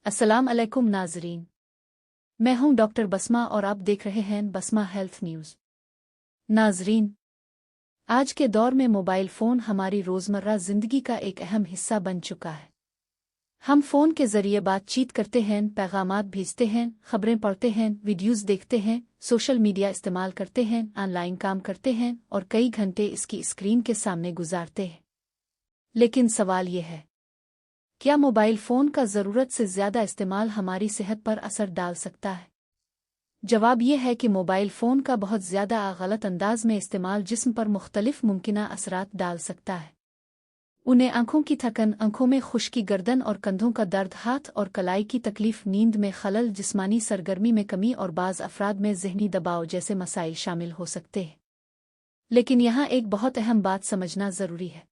अस्सलाम अलैकुम नाजरीन। मैं हूं डॉक्टर बसमा और आप देख रहे हैं बसमा हेल्थ न्यूज़। नाजरीन, आज के दौर में मोबाइल फ़ोन हमारी रोज़मर्रा ज़िंदगी का एक अहम हिस्सा बन चुका है। हम फ़ोन के ज़रिए बातचीत करते हैं, पैगामात भेजते हैं, खबरें पढ़ते हैं, वीडियोज़ देखते हैं, सोशल मीडिया इस्तेमाल करते हैं, ऑनलाइन काम करते हैं और कई घंटे इसकी स्क्रीन के सामने गुजारते हैं। लेकिन सवाल ये है, क्या मोबाइल फ़ोन का ज़रूरत से ज़्यादा इस्तेमाल हमारी सेहत पर असर डाल सकता है? जवाब ये है कि मोबाइल फ़ोन का बहुत ज़्यादा गलत अंदाज में इस्तेमाल जिस्म पर मुख्तलिफ मुमकिना असरात डाल सकता है। उन्हें आँखों की थकन, आँखों में खुश्की, गर्दन और कंधों का दर्द, हाथ और कलाई की तकलीफ, नींद में खलल, जिस्मानी सरगर्मी में कमी और बाज़ अफराद में ज़हनी दबाव जैसे मसाइल शामिल हो सकते हैं। लेकिन यहाँ एक बहुत अहम बात समझना ज़रूरी है।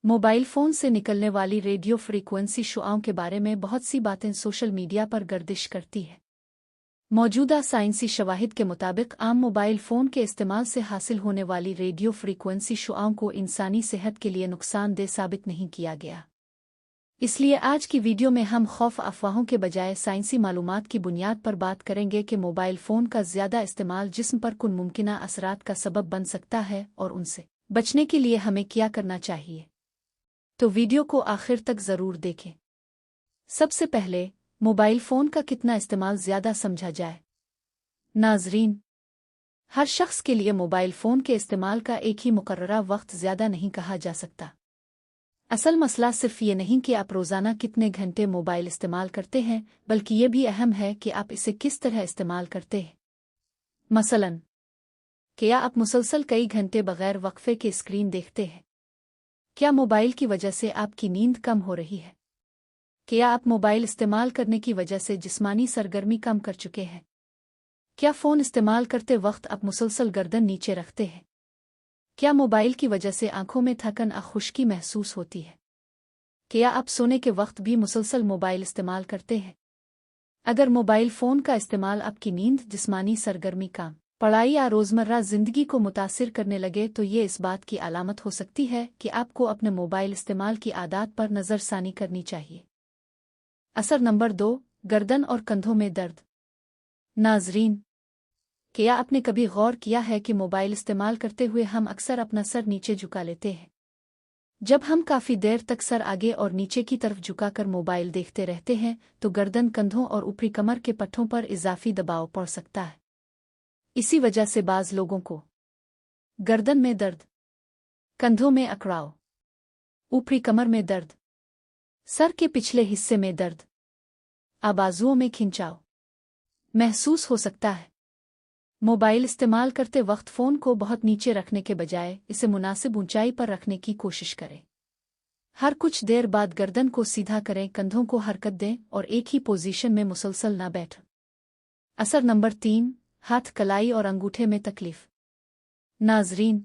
मोबाइल फ़ोन से निकलने वाली रेडियो फ्रीक्वेंसी शुआओं के बारे में बहुत सी बातें सोशल मीडिया पर गर्दिश करती है। मौजूदा साइंसी शवाहिद के मुताबिक आम मोबाइल फ़ोन के इस्तेमाल से हासिल होने वाली रेडियो फ्रीक्वेंसी शुआओं को इंसानी सेहत के लिए नुकसानदेह साबित नहीं किया गया। इसलिए आज की वीडियो में हम खौफ अफवाहों के बजाय साइंसी मालूमात की बुनियाद पर बात करेंगे कि मोबाइल फ़ोन का ज़्यादा इस्तेमाल जिस्म पर कुन मुमकिना असरात का सबब बन सकता है और उनसे बचने के लिए हमें क्या करना चाहिए। तो वीडियो को आखिर तक ज़रूर देखें। सबसे पहले, मोबाइल फ़ोन का कितना इस्तेमाल ज़्यादा समझा जाए। नाजरीन, हर शख्स के लिए मोबाइल फ़ोन के इस्तेमाल का एक ही मुकर्ररा वक्त ज़्यादा नहीं कहा जा सकता। असल मसला सिर्फ ये नहीं कि आप रोज़ाना कितने घंटे मोबाइल इस्तेमाल करते हैं, बल्कि ये भी अहम है कि आप इसे किस तरह इस्तेमाल करते हैं। मसलन, क्या आप मुसलसल कई घंटे बगैर वक्फे के स्क्रीन देखते हैं? क्या मोबाइल की वजह से आपकी नींद कम हो रही है? क्या आप मोबाइल इस्तेमाल करने की वजह से जिस्मानी सरगर्मी कम कर चुके हैं? क्या फ़ोन इस्तेमाल करते वक्त आप मुसलसल गर्दन नीचे रखते हैं? क्या मोबाइल की वजह से आंखों में थकन और खुश्की महसूस होती है? क्या आप सोने के वक्त भी मुसलसल मोबाइल इस्तेमाल करते हैं? अगर मोबाइल फ़ोन का इस्तेमाल आपकी नींद, जिस्मानी सरगर्मी, काम, पढ़ाई या रोज़मर्रा ज़िंदगी को मुतासिर करने लगे तो ये इस बात की अलामत हो सकती है कि आपको अपने मोबाइल इस्तेमाल की आदत पर नज़रसानी करनी चाहिए। असर नंबर 2, गर्दन और कंधों में दर्द। नाजरीन, क्या आपने कभी गौर किया है कि मोबाइल इस्तेमाल करते हुए हम अक्सर अपना सर नीचे झुका लेते हैं? जब हम काफ़ी देर तक सर आगे और नीचे की तरफ झुकाकर मोबाइल देखते रहते हैं तो गर्दन, कंधों और ऊपरी कमर के पट्टों पर इजाफी दबाव पड़ सकता है। इसी वजह से बाज़ लोगों को गर्दन में दर्द, कंधों में अकड़ाव, ऊपरी कमर में दर्द, सर के पिछले हिस्से में दर्द, बाजुओं में खिंचाव महसूस हो सकता है। मोबाइल इस्तेमाल करते वक्त फ़ोन को बहुत नीचे रखने के बजाय इसे मुनासिब ऊंचाई पर रखने की कोशिश करें। हर कुछ देर बाद गर्दन को सीधा करें, कंधों को हरकत दें और एक ही पोजीशन में मुसलसल ना बैठें। असर नंबर 3, हाथ, कलाई और अंगूठे में तकलीफ। नाजरीन,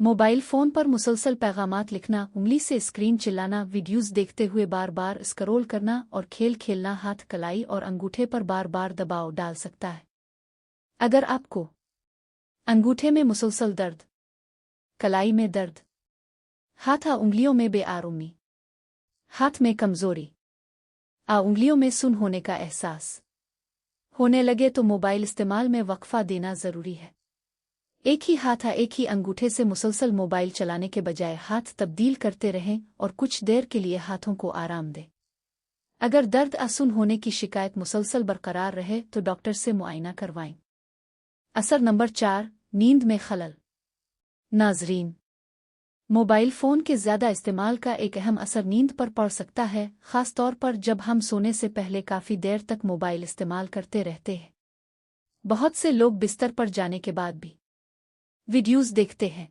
मोबाइल फ़ोन पर मुसलसल पैगामात लिखना, उंगली से स्क्रीन चिल्लाना, वीडियोज़ देखते हुए बार बार स्क्रॉल करना और खेल खेलना हाथ, कलाई और अंगूठे पर बार बार दबाव डाल सकता है। अगर आपको अंगूठे में मुसलसल दर्द, कलाई में दर्द, हाथ उंगलियों में बेआरामी, हाथ में कमज़ोरी, उंगलियों में सुन होने का एहसास होने लगे तो मोबाइल इस्तेमाल में वक्फा देना ज़रूरी है। एक ही हाथ, एक ही अंगूठे से मुसलसल मोबाइल चलाने के बजाय हाथ तब्दील करते रहें और कुछ देर के लिए हाथों को आराम दें। अगर दर्द असुन होने की शिकायत मुसलसल बरकरार रहे तो डॉक्टर से मुआयना करवाएं। असर नंबर 4, नींद में खलल। नाजरीन, मोबाइल फ़ोन के ज़्यादा इस्तेमाल का एक अहम असर नींद पर पड़ सकता है, ख़ास तौर पर जब हम सोने से पहले काफ़ी देर तक मोबाइल इस्तेमाल करते रहते हैं। बहुत से लोग बिस्तर पर जाने के बाद भी वीडियोज़ देखते हैं,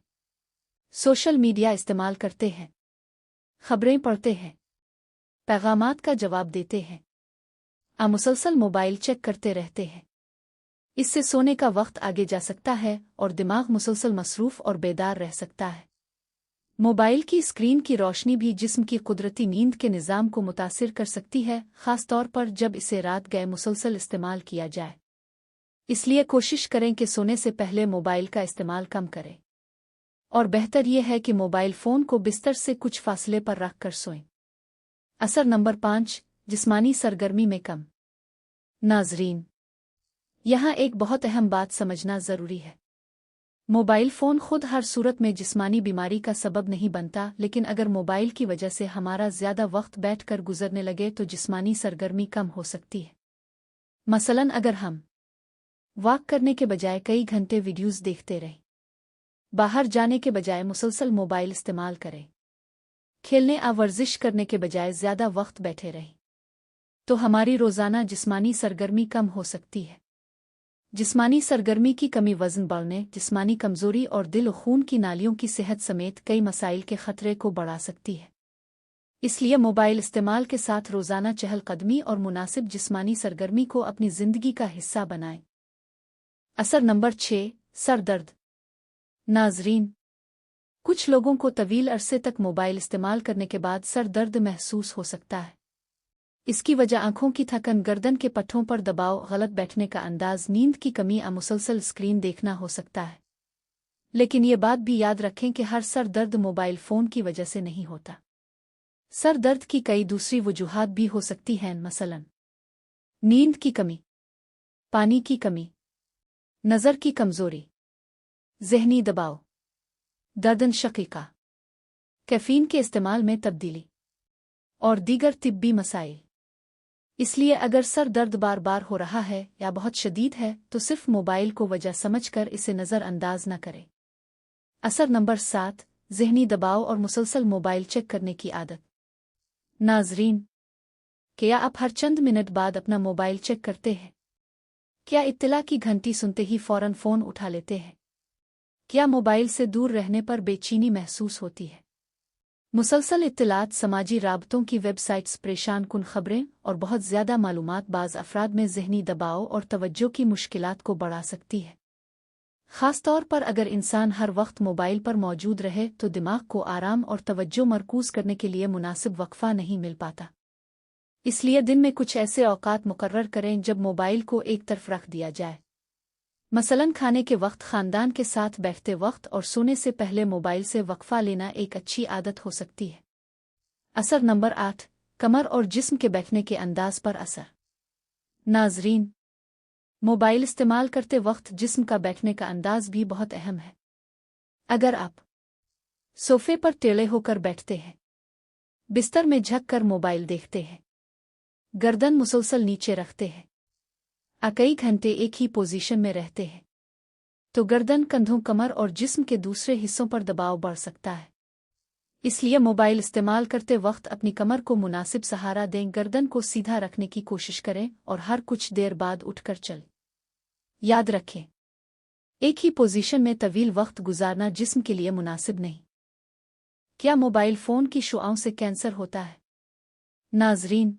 सोशल मीडिया इस्तेमाल करते हैं, खबरें पढ़ते हैं, पैगामात का जवाब देते हैं, मुसलसल मोबाइल चेक करते रहते हैं। इससे सोने का वक्त आगे जा सकता है और दिमाग मुसलसल मसरूफ़ और बेदार रह सकता है। मोबाइल की स्क्रीन की रोशनी भी जिस्म की कुदरती नींद के निज़ाम को मुतासिर कर सकती है, ख़ास तौर पर जब इसे रात गए मुसलसल इस्तेमाल किया जाए। इसलिए कोशिश करें कि सोने से पहले मोबाइल का इस्तेमाल कम करें और बेहतर यह है कि मोबाइल फ़ोन को बिस्तर से कुछ फासले पर रख कर सोएं। असर नंबर 5, जिस्मानी सरगर्मी में कम। नाज़रीन, यहाँ एक बहुत अहम बात समझना ज़रूरी है। मोबाइल फ़ोन खुद हर सूरत में जिस्मानी बीमारी का सबब नहीं बनता, लेकिन अगर मोबाइल की वजह से हमारा ज़्यादा वक्त बैठकर गुजरने लगे तो जिस्मानी सरगर्मी कम हो सकती है। मसलन अगर हम वॉक करने के बजाय कई घंटे वीडियोज़ देखते रहें, बाहर जाने के बजाय मुसलसल मोबाइल इस्तेमाल करें, खेलने या वर्जिश करने के बजाय ज़्यादा वक्त बैठे रहें, तो हमारी रोज़ाना जिस्मानी सरगर्मी कम हो सकती है। जिस्मानी सरगर्मी की कमी वज़न बढ़ने, जिस्मानी कमज़ोरी और दिल और खून की नालियों की सेहत समेत कई मसाइल के ख़तरे को बढ़ा सकती है। इसलिए मोबाइल इस्तेमाल के साथ रोज़ाना चहलकदमी और मुनासिब जिस्मानी सरगर्मी को अपनी ज़िंदगी का हिस्सा बनाएं। असर नंबर 6, सर दर्द। नाज़रीन, कुछ लोगों को तवील अरसे तक मोबाइल इस्तेमाल करने के बाद सर दर्द महसूस हो सकता है। इसकी वजह आंखों की थकन, गर्दन के पट्टों पर दबाव, गलत बैठने का अंदाज, नींद की कमी या मुसलसल स्क्रीन देखना हो सकता है। लेकिन ये बात भी याद रखें कि हर सर दर्द मोबाइल फ़ोन की वजह से नहीं होता। सर दर्द की कई दूसरी वजूहात भी हो सकती हैं, मसलन नींद की कमी, पानी की कमी, नज़र की कमज़ोरी, ज़हनी दबाव, गर्दन शकीका, कैफ़ीन के इस्तेमाल में तब्दीली और दीगर तिब्बी मसाइल। इसलिए अगर सर दर्द बार बार हो रहा है या बहुत शदीद है तो सिर्फ मोबाइल को वजह समझकर इसे नज़रअंदाज न करें। असर नंबर 7, ज़हनी दबाव और मुसलसल मोबाइल चेक करने की आदत। नाज़रीन, क्या आप हर चंद मिनट बाद अपना मोबाइल चेक करते हैं? क्या इत्तला की घंटी सुनते ही फ़ौरन फ़ोन उठा लेते हैं? क्या मोबाइल से दूर रहने पर बेचैनी महसूस होती है? मुसलसल इत्तलात, समाजी राबतों की वेबसाइट्स, परेशान कुन खबरें और बहुत ज़्यादा मालूमात बाज़ अफराद में ज़हनी दबाव और तवज्जो की मुश्किलात को बढ़ा सकती है। ख़ास तौर पर अगर इंसान हर वक्त मोबाइल पर मौजूद रहे तो दिमाग को आराम और तवज्जो मरकूज़ करने के लिए मुनासिब वक्फ़ा नहीं मिल पाता। इसलिए दिन में कुछ ऐसे औकात मुकर्रर करें जब मोबाइल को एक तरफ रख दिया जाए। मसलन खाने के वक्त, ख़ानदान के साथ बैठते वक्त और सोने से पहले मोबाइल से वक्फ़ा लेना एक अच्छी आदत हो सकती है। असर नंबर 8, कमर और जिस्म के बैठने के अंदाज पर असर। नाज़रीन, मोबाइल इस्तेमाल करते वक्त जिस्म का बैठने का अंदाज भी बहुत अहम है। अगर आप सोफे पर टेढ़े होकर बैठते हैं, बिस्तर में झुक कर मोबाइल देखते हैं, गर्दन मुसलसल नीचे रखते हैं, कई घंटे एक ही पोजीशन में रहते हैं, तो गर्दन, कंधों, कमर और जिस्म के दूसरे हिस्सों पर दबाव बढ़ सकता है। इसलिए मोबाइल इस्तेमाल करते वक्त अपनी कमर को मुनासिब सहारा दें, गर्दन को सीधा रखने की कोशिश करें और हर कुछ देर बाद उठकर चलें। याद रखें, एक ही पोजीशन में तवील वक्त गुजारना जिस्म के लिए मुनासिब नहीं। क्या मोबाइल फ़ोन की शुआओं से कैंसर होता है? नाज़रीन,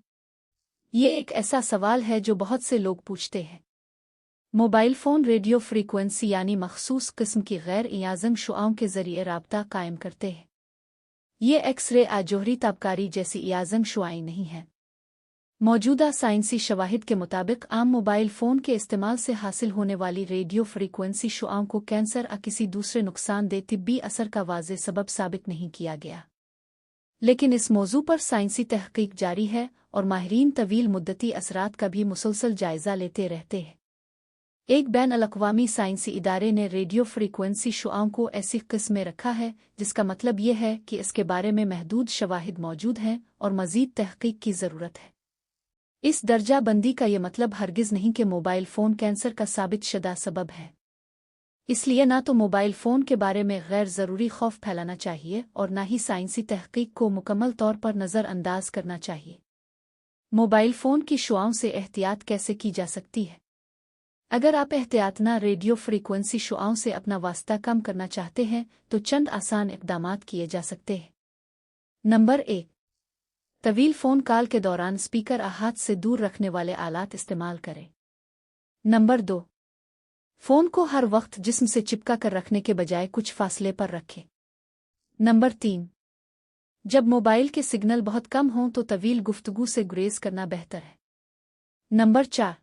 ये एक ऐसा सवाल है जो बहुत से लोग पूछते हैं। मोबाइल फ़ोन रेडियो फ्रीक्वेंसी यानी मखसूस किस्म की गैर इयाज़म शुआओं के ज़रिए राब्ता कायम करते हैं। ये एक्स-रे या जोहरी ताबकारी जैसी इयाज़म शुआएं नहीं हैं। मौजूदा साइंसी शवाहिद के मुताबिक आम मोबाइल फ़ोन के इस्तेमाल से हासिल होने वाली रेडियो फ्रीक्वेंसी शुआओं को कैंसर या किसी दूसरे नुकसानदेह तिब्बी असर का वाज़ेह सबब साबित नहीं किया गया। लेकिन इस मौजू पर साइंसी तहक़ीक़ जारी है और माहिरीन तवील मुद्दती असरात का भी मुसलसल जायज़ा लेते रहते हैं। एक बैन-अल-अक़वामी साइंसी इदारे ने रेडियो फ्रीक्वेंसी शुआओं को ऐसी किस्म में रखा है जिसका मतलब ये है कि इसके बारे में महदूद शवाहिद मौजूद हैं और मज़ीद तहक़ीक़ की ज़रूरत है। इस दर्जा बंदी का ये मतलब हरगिज़ नहीं कि मोबाइल फ़ोन कैंसर का साबित शुदा सबब है। इसलिए ना तो मोबाइल फ़ोन के बारे में गैर ज़रूरी खौफ फैलाना चाहिए और ना ही साइंसी तहक़ीक़ को मुकम्मल तौर पर नज़रअंदाज करना चाहिए। मोबाइल फ़ोन की शुआओं से एहतियात कैसे की जा सकती है? अगर आप एहतियातना रेडियो फ्रीक्वेंसी शुआओं से अपना वास्ता कम करना चाहते हैं तो चंद आसान इक़दामात किए जा सकते हैं। नंबर 1, तवील फ़ोन कॉल के दौरान स्पीकर हाथ से दूर रखने वाले आलात इस्तेमाल करें। नंबर 2, फ़ोन को हर वक्त जिस्म से चिपका कर रखने के बजाय कुछ फासले पर रखें। नंबर 3, जब मोबाइल के सिग्नल बहुत कम हों तो तवील गुफ्तगू से गुरेज करना बेहतर है। नंबर 4,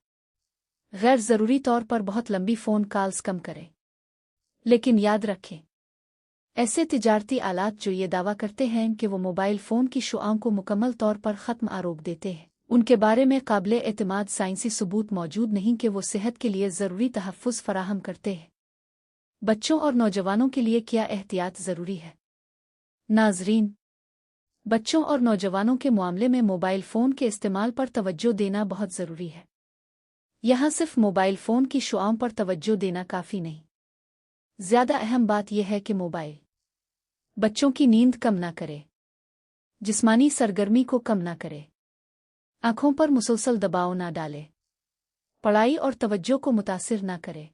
गैर ज़रूरी तौर पर बहुत लंबी फ़ोन कॉल्स कम करें। लेकिन याद रखें, ऐसे तिजारती आलात जो ये दावा करते हैं कि वो मोबाइल फ़ोन की शुआओं को मुकम्मल तौर पर ख़त्म रोक देते हैं, उनके बारे में काबिल एतमाद साइंसी सबूत मौजूद नहीं कि वो सेहत के लिए ज़रूरी तहफ़्फ़ुज़ फराहम करते हैं। बच्चों और नौजवानों के लिए क्या एहतियात ज़रूरी है? नाज़रीन, बच्चों और नौजवानों के मामले में मोबाइल फ़ोन के इस्तेमाल पर तवज्जो देना बहुत ज़रूरी है। यहाँ सिर्फ मोबाइल फ़ोन की शुआओं पर तवज्जो देना काफ़ी नहीं। ज़्यादा अहम बात यह है कि मोबाइल बच्चों की नींद कम ना करे, जिस्मानी सरगर्मी को कम ना करे, आँखों पर मुसलसल दबाव ना डाले, पढ़ाई और तवज्जो को मुतासिर ना करे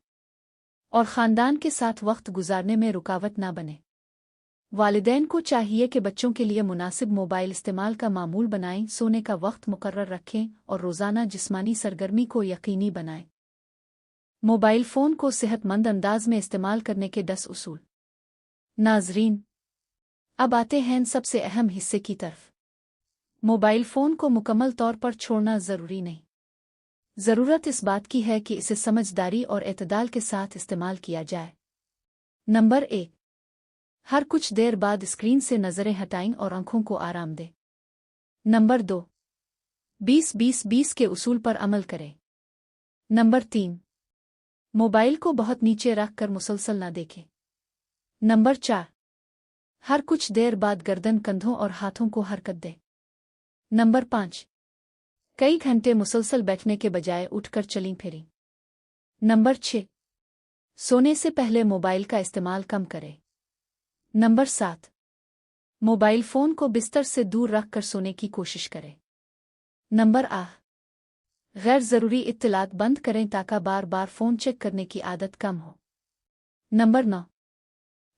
और ख़ानदान के साथ वक्त गुजारने में रुकावट ना बने। वालिदैन को चाहिए कि बच्चों के लिए मुनासिब मोबाइल इस्तेमाल का मामूल बनाएं, सोने का वक्त मुकर्रर रखें और रोज़ाना जिस्मानी सरगर्मी को यकीनी बनाएं। मोबाइल फ़ोन को सेहतमंद अंदाज में इस्तेमाल करने के 10 उसूल। नाज़रीन, अब आते हैं सबसे अहम हिस्से की तरफ। मोबाइल फ़ोन को मुकम्मल तौर पर छोड़ना ज़रूरी नहीं। ज़रूरत इस बात की है कि इसे समझदारी और एतदाल के साथ इस्तेमाल किया जाए। नंबर 1, हर कुछ देर बाद स्क्रीन से नज़रें हटाएं और आँखों को आराम दें। नंबर 2, 20-20-20 के उसूल पर अमल करें। नंबर 3, मोबाइल को बहुत नीचे रख कर मुसलसल न देखें। नंबर 4, हर कुछ देर बाद गर्दन, कंधों और हाथों को हरकत दें। नंबर 5, कई घंटे मुसलसल बैठने के बजाय उठकर चलीं फिरें। नंबर 6, सोने से पहले मोबाइल का इस्तेमाल कम करें। नंबर 7, मोबाइल फ़ोन को बिस्तर से दूर रख कर सोने की कोशिश करें। नंबर 8, गैर ज़रूरी इत्तलात बंद करें ताकि बार बार फ़ोन चेक करने की आदत कम हो। नंबर 9,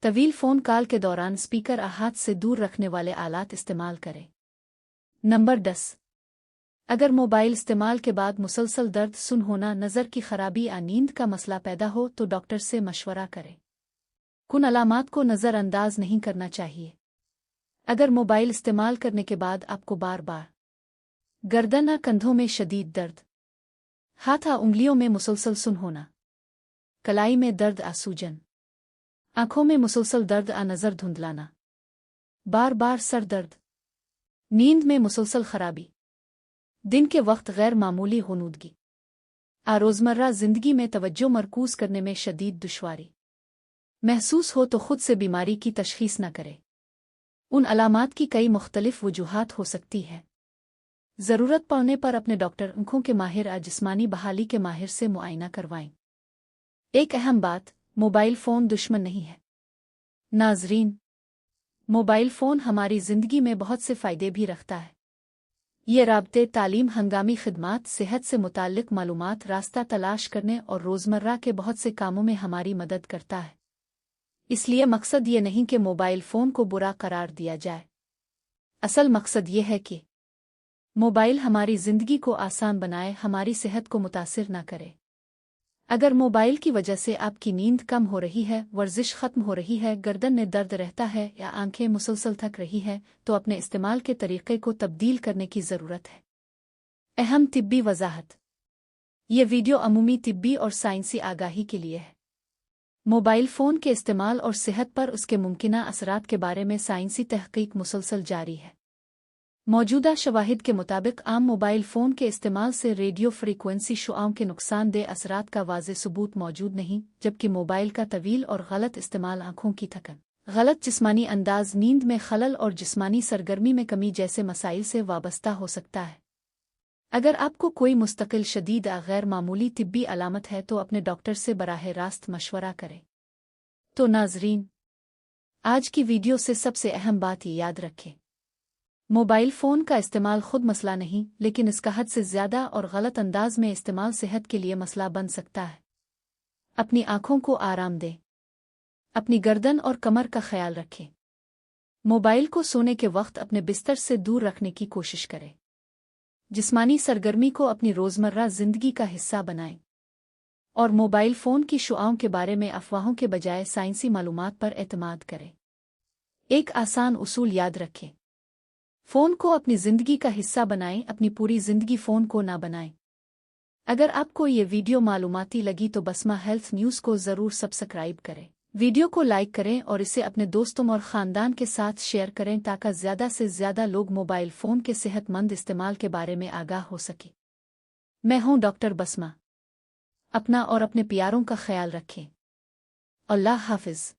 तवील फ़ोन कॉल के दौरान स्पीकर हाथ से दूर रखने वाले आलात इस्तेमाल करें। नंबर 10, अगर मोबाइल इस्तेमाल के बाद मुसलसल दर्द, सुन होना, नज़र की खराबी या नींद का मसला पैदा हो तो डॉक्टर से मशवरा करें। कुन अलामात को नज़रअंदाज नहीं करना चाहिए। अगर मोबाइल इस्तेमाल करने के बाद आपको बार बार गर्दन या कंधों में शदीद दर्द, हाथ या उंगलियों में मुसलसल सुन होना, कलाई में दर्द या सूजन, आँखों में मुसलसल दर्द या नज़र धुंधलाना, बार बार सर दर्द, नींद में मुसलसल खराबी, दिन के वक्त गैर मामूली गुनूदगी, रोज़मर्रा ज़िंदगी में तवज्जो मरकूज़ करने में शदीद दुश्वारी महसूस हो तो खुद से बीमारी की तशख़ीस न करें। उन अलामात की कई मुख्तलिफ वजूहात हो सकती है। ज़रूरत पड़ने पर अपने डॉक्टर, आँखों के माहिर या जिस्मानी बहाली के माहिर से मुआयना करवाएं। एक अहम बात, मोबाइल फ़ोन दुश्मन नहीं है। नाज़रीन, मोबाइल फ़ोन हमारी ज़िंदगी में बहुत से फ़ायदे भी रखता है। ये राब्ते, तालीम, हंगामी खिदमात, सेहत से मुताल्लिक़ मालूमात, रास्ता तलाश करने और रोज़मर्रा के बहुत से कामों में हमारी मदद करता है। इसलिए मकसद ये नहीं कि मोबाइल फ़ोन को बुरा करार दिया जाए। असल मकसद ये है कि मोबाइल हमारी ज़िंदगी को आसान बनाए, हमारी सेहत को मुतासिर न करे। अगर मोबाइल की वजह से आपकी नींद कम हो रही है, वर्जिश ख़त्म हो रही है, गर्दन में दर्द रहता है या आंखें मुसलसल थक रही है तो अपने इस्तेमाल के तरीक़े को तब्दील करने की ज़रूरत है। अहम तिब्बी वजाहत, ये वीडियो अमूमी तिब्बी और साइंसी आगाही के लिए है। मोबाइल फ़ोन के इस्तेमाल और सेहत पर उसके मुमकिना असरात के बारे में साइंसी तहक़ीक़ मुसलसल जारी है। मौजूदा शवाहिद के मुताबिक आम मोबाइल फ़ोन के इस्तेमाल से रेडियो फ्रीक्वेंसी शुआओं के नुकसानदेह असरात का वाज़ेह सबूत मौजूद नहीं, जबकि मोबाइल का तवील और गलत इस्तेमाल आँखों की थकन, गलत जिस्मानी अंदाज, नींद में खलल और जिस्मानी सरगर्मी में कमी जैसे मसाइल से वाबस्ता हो सकता है। अगर आपको कोई मुस्तकिल, शदीद या गैर मामूली तिब्बी अलामत है तो अपने डॉक्टर से बराह रास्त मशवरा करें। तो नाज़रीन, आज की वीडियो से सबसे अहम बात ये याद रखें, मोबाइल फ़ोन का इस्तेमाल खुद मसला नहीं, लेकिन इसका हद से ज़्यादा और गलत अंदाज में इस्तेमाल सेहत के लिए मसला बन सकता है। अपनी आँखों को आराम दें, अपनी गर्दन और कमर का ख्याल रखें। मोबाइल को सोने के वक्त अपने बिस्तर से दूर रखने की कोशिश करें। जिस्मानी सरगर्मी को अपनी रोज़मर्रा ज़िंदगी का हिस्सा बनाएं और मोबाइल फ़ोन की शुआओं के बारे में अफवाहों के बजाय साइंसी मालूमात पर एतमाद करें। एक आसान उसूल याद रखें, फ़ोन को अपनी ज़िंदगी का हिस्सा बनाएं, अपनी पूरी ज़िंदगी फ़ोन को ना बनाएं। अगर आपको ये वीडियो मालूमाती लगी तो बसमा हेल्थ न्यूज़ को ज़रूर सब्सक्राइब करें। ویڈیو کو لائک کریں اور اسے اپنے دوستوں اور خاندان کے ساتھ شیئر کریں تاکہ زیادہ سے زیادہ لوگ موبائل فون کے صحت مند استعمال کے بارے میں آگاہ ہو سکیں۔ میں ہوں ڈاکٹر بسمہ۔ اپنا اور اپنے پیاروں کا خیال رکھیں۔ اللہ حافظ۔